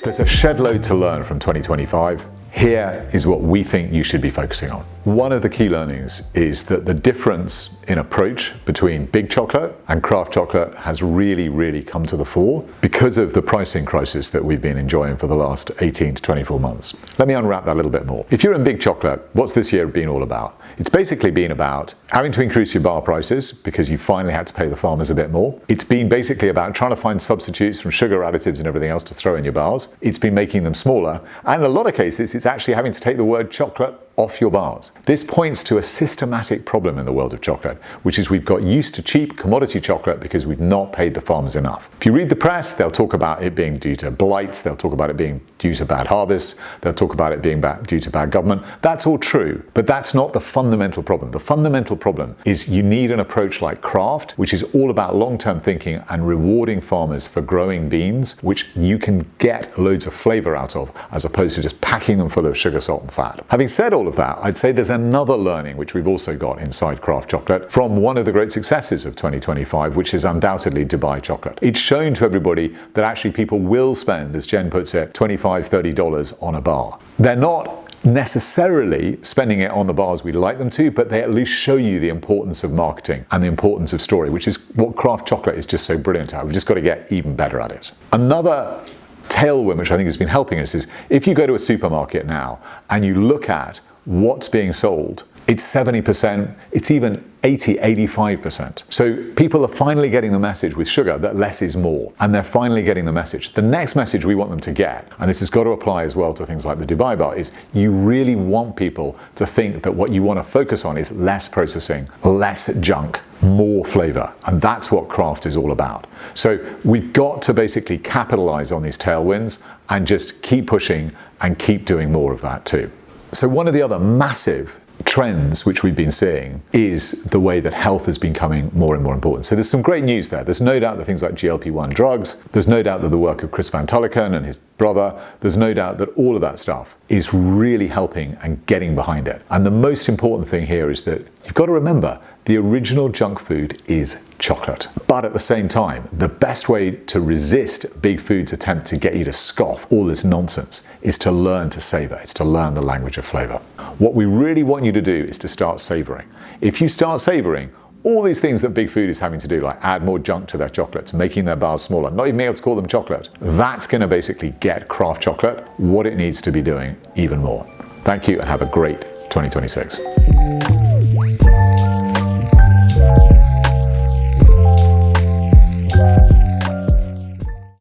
There's a shed load to learn from 2025. Here is what we think you should be focusing on. One of the key learnings is that the difference in approach between big chocolate and craft chocolate has really come to the fore because of the pricing crisis that we've been enjoying for the last 18 to 24 months. Let me unwrap that a little bit more. If you're in big chocolate, what's this year been all about? It's basically been about having to increase your bar prices because you finally had to pay the farmers a bit more. It's been basically about trying to find substitutes from sugar additives and everything else to throw in your bars. It's been making them smaller, and in a lot of cases, it's actually having to take the word chocolate off your bars. This points to a systematic problem in the world of chocolate, which is we've got used to cheap commodity chocolate because we've not paid the farmers enough. If you read the press, they'll talk about it being due to blights, they'll talk about it being due to bad harvests, they'll talk about it being due to bad government. That's all true, but that's not the fundamental problem. The fundamental problem is you need an approach like Kraft, which is all about long-term thinking and rewarding farmers for growing beans, which you can get loads of flavor out of, as opposed to just packing them full of sugar, salt, and fat. Having said all of that, I'd say there's another learning which we've also got inside Kraft chocolate from one of the great successes of 2025, which is undoubtedly Dubai chocolate. It's shown to everybody that actually people will spend, as Jen puts it, $25, $30 on a bar. They're not necessarily spending it on the bars we'd like them to, but they at least show you the importance of marketing and the importance of story, which is what craft chocolate is just so brilliant at. We've just got to get even better at it. Another tailwind, which I think has been helping us, is if you go to a supermarket now and you look at what's being sold, it's 70%, it's even 80, 85%. So people are finally getting the message with sugar that less is more, and they're finally getting the message. The next message we want them to get, and this has got to apply as well to things like the Dubai bar, is you really want people to think that what you want to focus on is less processing, less junk, more flavor, and that's what Kraft is all about. So we've got to basically capitalize on these tailwinds and just keep pushing and keep doing more of that too. So one of the other massive trends which we've been seeing is the way that health is becoming more and more important. So there's some great news there. There's no doubt that things like GLP-1 drugs, there's no doubt that the work of Chris Van Tulleken and his brother, there's no doubt that all of that stuff is really helping and getting behind it. And the most important thing here is that you've got to remember the original junk food is chocolate. But at the same time, the best way to resist big food's attempt to get you to scoff all this nonsense is to learn to savor. It's to learn the language of flavor. What we really want you to do is to start savoring. If you start savoring all these things that big food is having to do, like add more junk to their chocolates, making their bars smaller, not even being able to call them chocolate, that's going to basically get craft chocolate what it needs to be doing even more. Thank you and have a great 2026.